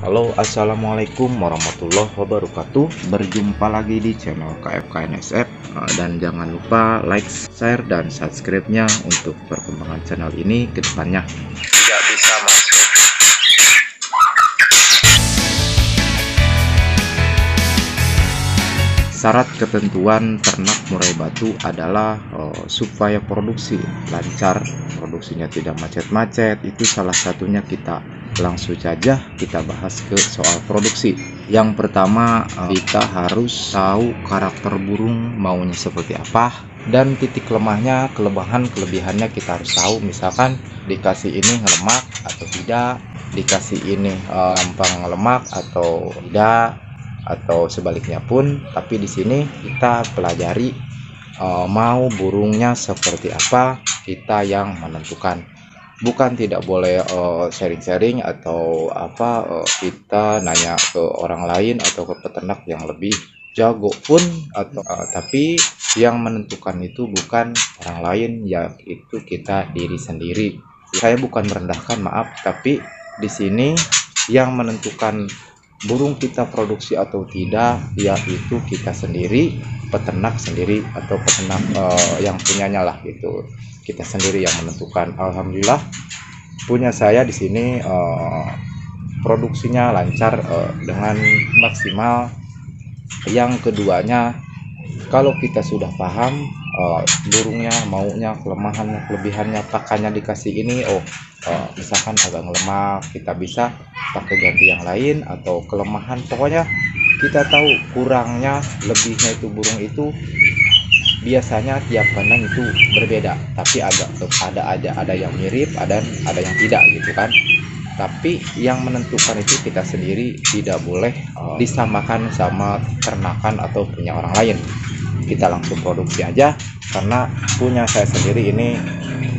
Halo, assalamualaikum warahmatullahi wabarakatuh. Berjumpa lagi di channel KFKNSF, dan jangan lupa like, share, dan subscribe-nya untuk perkembangan channel ini ke depannya. Tidak bisa masuk. Syarat ketentuan ternak murai batu adalah supaya produksi lancar, produksinya tidak macet-macet. Itu salah satunya. Kita langsung saja kita bahas ke soal produksi. Yang pertama, kita harus tahu karakter burung maunya seperti apa, dan titik lemahnya, kelebihannya kita harus tahu. Misalkan dikasih ini lemak atau tidak, dikasih ini gampang lemak atau tidak, atau sebaliknya pun. Tapi di sini kita pelajari mau burungnya seperti apa, kita yang menentukan. Bukan tidak boleh sharing-sharing atau kita nanya ke orang lain atau ke peternak yang lebih jago pun, atau tapi yang menentukan itu bukan orang lain, yaitu kita diri sendiri. Saya bukan merendahkan, maaf, tapi di sini yang menentukan burung kita produksi atau tidak, yaitu kita sendiri, peternak sendiri, atau peternak yang punyanya lah gitu. Kita sendiri yang menentukan. Alhamdulillah punya saya di sini produksinya lancar dengan maksimal. Yang keduanya, kalau kita sudah paham burungnya maunya, kelemahannya, kelebihannya, pakannya dikasih ini, misalkan agak ngelemak, kita bisa pakai ganti yang lain, atau kelemahan, pokoknya kita tahu kurangnya, lebihnya itu burung itu biasanya tiap kandang itu berbeda, tapi ada yang mirip, ada yang tidak gitu kan. Tapi yang menentukan itu kita sendiri, tidak boleh disamakan sama ternakan atau punya orang lain. Kita langsung produksi aja, karena punya saya sendiri ini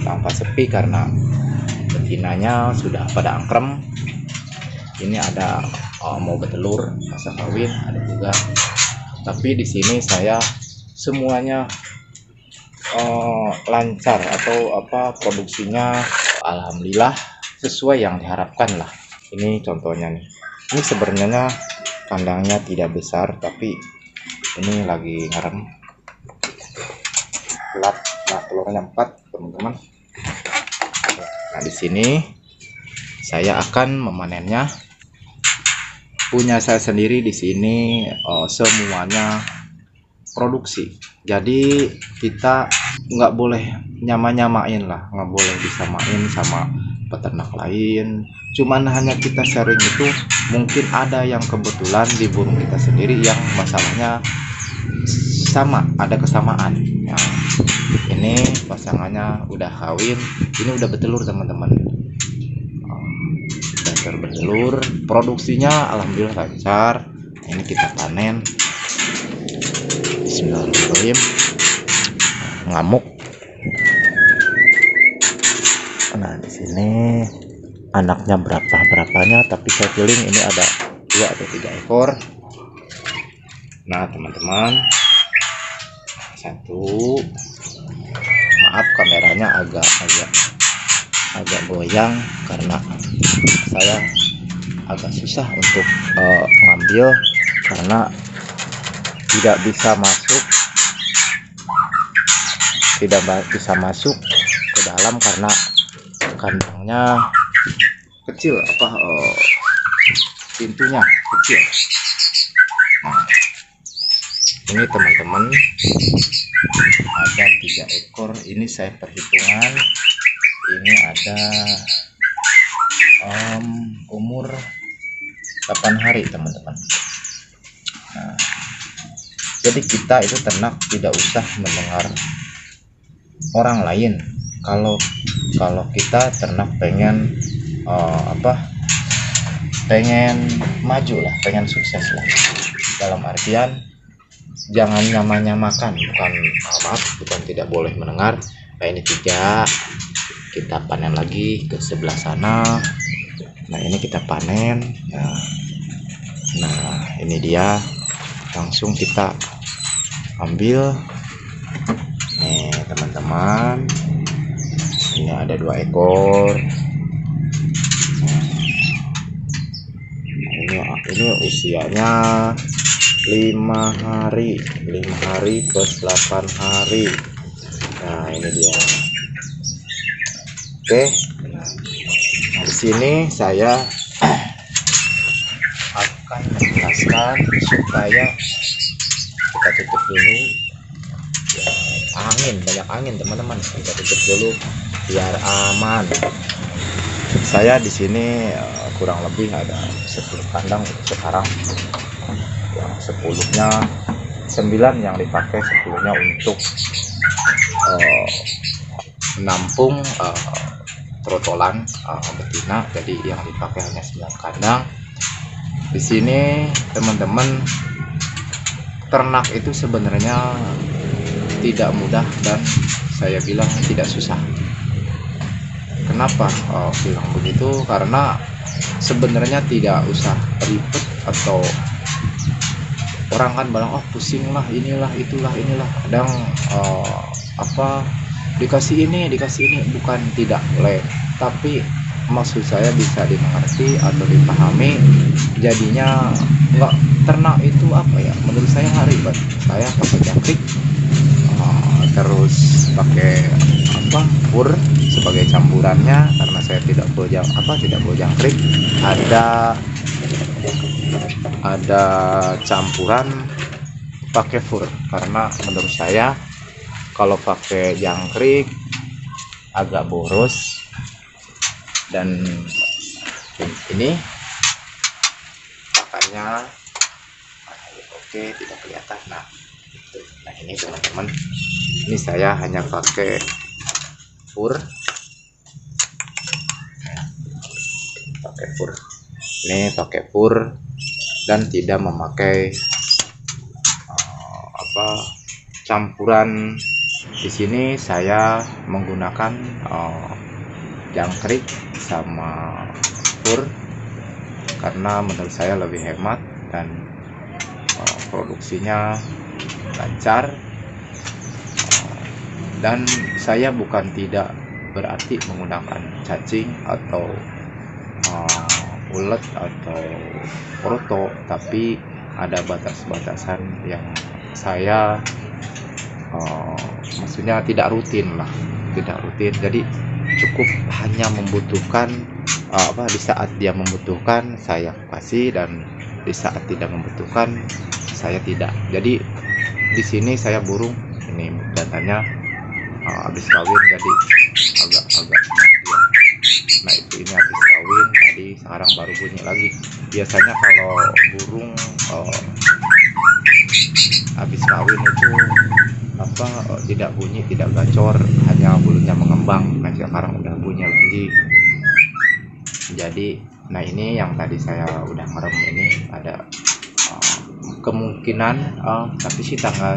tanpa sepi karena betinanya sudah pada angkrem. Ini ada mau bertelur, masa kawin ada juga. Tapi di sini saya semuanya lancar, atau produksinya alhamdulillah sesuai yang diharapkan lah. Ini contohnya nih. Ini sebenarnya kandangnya tidak besar, tapi ini lagi ngerem telat. Nah, telurnya 4 teman-teman. Nah, di sini saya akan memanennya. Punya saya sendiri di sini semuanya produksi, jadi kita nggak boleh nyamain lah, nggak boleh disamain sama peternak lain. Cuman hanya kita sharing itu, mungkin ada yang kebetulan di burung kita sendiri yang masalahnya sama, ada kesamaan. Nah, ini pasangannya udah kawin, ini udah bertelur teman-teman. Udah bertelur, produksinya alhamdulillah lancar. Ini kita panen. Bismillahirrahmanirrahim. Ngamuk. Nah, di sini anaknya berapanya, tapi saya feeling ini ada 2 atau 3 ekor. Nah, teman-teman, 1. Maaf kameranya agak goyang karena saya agak susah untuk ngambil karena tidak bisa masuk ke dalam karena kandangnya kecil, pintunya kecil. Nah, ini teman-teman ada 3 ekor. Ini saya perhitungan, ini ada umur 8 hari teman-teman. Nah, jadi kita itu ternak tidak usah mendengar orang lain. Kalau kita ternak pengen pengen maju lah, pengen sukses lah, dalam artian jangan nyamakan, bukan tidak boleh mendengar. Nah, ini 3, kita panen lagi ke sebelah sana. Nah, ini kita panen. Nah, ini dia, langsung kita ambil nih teman-teman. Ini ada 2 ekor. Ini usianya 5 hari plus 8 hari. Nah, ini dia. Oke, nah, di sini saya akan menjelaskan supaya kita tutup dulu. Banyak angin teman-teman, kita tutup dulu biar aman. Saya di sini kurang lebih ada 10 kandang sekarang. Yang 10-nya 9 yang dipakai, 10-nya untuk menampung trotolan betina. Jadi yang dipakai hanya 9 kandang. Di sini teman-teman, ternak itu sebenarnya tidak mudah dan saya bilang tidak susah. Kenapa bilang begitu? Karena sebenarnya tidak usah ribet, atau orang kan bilang oh pusing lah, inilah itulah inilah, kadang dikasih ini bukan tidak boleh, tapi maksud saya bisa dimengerti atau dipahami. Jadinya nggak, ternak itu menurut saya nggak ribet. Saya pakai jangkrik, terus pakai fur sebagai campurannya, karena saya tidak bawa jangkrik. Ada campuran pakai fur, karena menurut saya kalau pakai jangkrik agak boros. Dan ini pakannya oke, tidak kelihatan. Nah ini teman-teman, ini saya hanya pakai fur, ini pakai fur dan tidak memakai campuran. Di sini saya menggunakan jangkrik sama fur karena menurut saya lebih hemat dan produksinya lancar. Dan saya bukan tidak berarti menggunakan cacing atau ulet atau proto, tapi ada batas-batasan yang saya maksudnya tidak rutin. Jadi cukup hanya membutuhkan di saat dia membutuhkan saya kasih, dan di saat tidak membutuhkan saya tidak. Jadi di sini saya burung ini datanya habis kawin, jadi agak nah itu ini habis kawin tadi, sekarang baru bunyi lagi. Biasanya kalau burung habis kawin itu tidak bunyi, tidak gacor, hanya bulunya mengembang. Nah sekarang udah bunyi lagi. Jadi nah ini yang tadi saya udah ngerem, ini ada kemungkinan tapi sih tanggal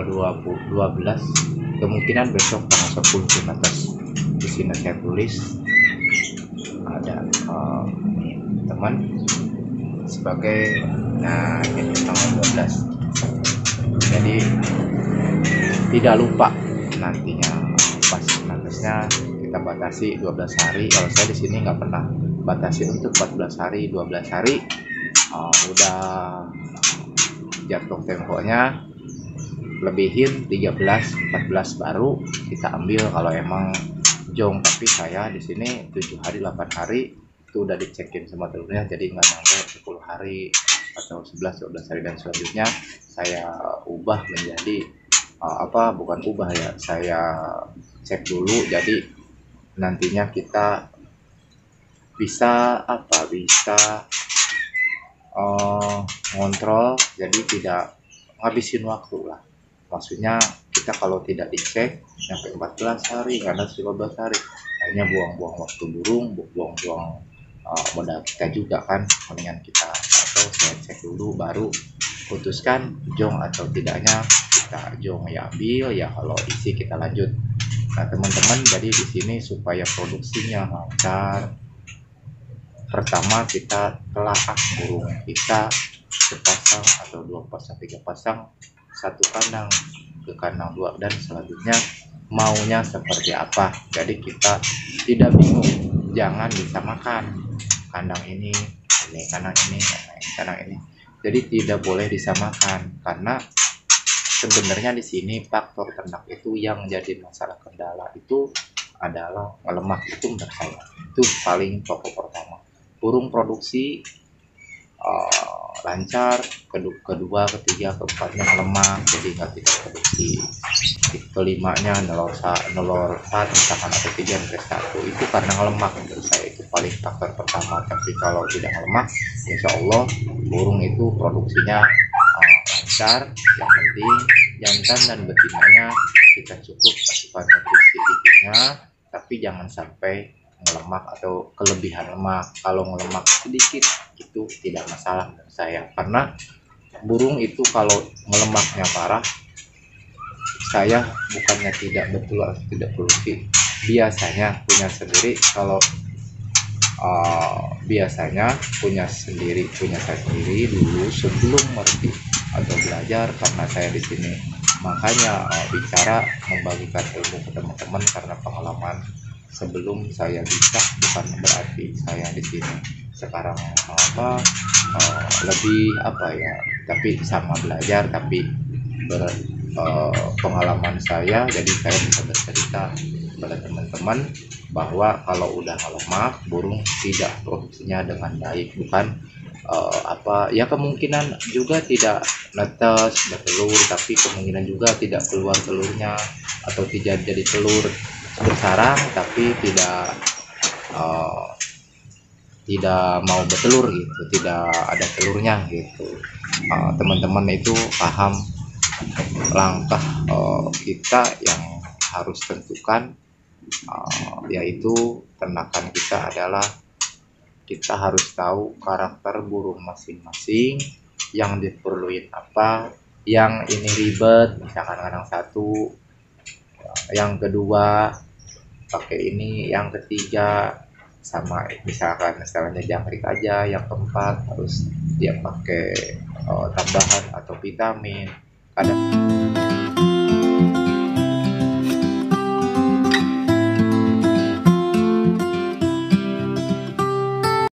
12, kemungkinan besok tanggal 10 ke atas. Di sini saya tulis ada teman sebagai, nah ini tanggal 12. Jadi tidak lupa nantinya pas nantinya kita batasi 12 hari. Kalau saya di sini nggak pernah batasi untuk 14 hari, 12 hari udah jatuh temponya, lebihin 13, 14 baru kita ambil kalau emang jong. Tapi saya di sini 7 hari 8 hari itu udah dicekin sama telurnya, jadi nggak nyampe 10 hari atau 11 12 hari. Dan selanjutnya saya ubah menjadi bukan ubah ya, saya cek dulu. Jadi nantinya kita bisa ngontrol, jadi tidak ngabisin waktu lah. Maksudnya kita kalau tidak dicek sampai 14 hari karena 15 hari akhirnya buang-buang waktu burung, buang-buang modal kita juga kan. Mendingan kita saya cek dulu baru putuskan jong atau tidaknya. Kita jong ya ambil, ya kalau isi kita lanjut. Nah teman-teman, jadi di sini supaya produksinya lancar, pertama kita telaah burung kita sepasang atau 2 pasang 3 pasang, satu kandang ke kandang 2, dan selanjutnya maunya seperti apa. Jadi kita tidak bingung, jangan disamakan kandang ini ini kandang ini, kandang ini. Jadi tidak boleh disamakan, karena sebenarnya di sini faktor ternak itu yang jadi masalah kendala itu adalah lemak. Itu menurut saya itu paling pokok pertama. Burung produksi lancar, kedua, ketiga, keempatnya lemak, jadi nggak tidak produksi. Kelimanya nelor satu misalkan, atau tiga satu, itu karena lemak. Menurut saya itu paling faktor pertama. Tapi kalau tidak lemak, insya Allah burung itu produksinya lancar. Yang penting jantan dan betinanya kita cukup asupan nutrisi gizinya, tapi jangan sampai ngelemak atau kelebihan lemak. Kalau ngelemak sedikit itu tidak masalah menurut saya, karena burung itu kalau ngelemaknya parah, saya bukannya tidak betul atau tidak produksi, biasanya punya sendiri. Kalau biasanya punya saya sendiri dulu sebelum ngerti atau belajar, karena saya di sini makanya bicara membagikan ilmu ke teman-teman, karena pengalaman sebelum saya bisa, bukan berarti saya di sini sekarang lebih tapi sama belajar, tapi pengalaman saya, jadi saya bisa bercerita kepada teman-teman bahwa kalau udah lemak burung tidak produksinya dengan baik. Bukan kemungkinan juga tidak netes bertelur, tapi kemungkinan juga tidak keluar telurnya, atau tidak jadi telur bersarang tapi tidak mau bertelur gitu, tidak ada telurnya gitu. Teman-teman itu paham langkah kita yang harus tentukan, yaitu ternakan kita adalah kita harus tahu karakter burung masing-masing, yang diperluin apa, yang ini ribet misalkan kandang satu, yang kedua pakai ini, yang ketiga sama misalkan misalnya jangkrik aja, yang keempat harus dia pakai tambahan atau vitamin. Kadang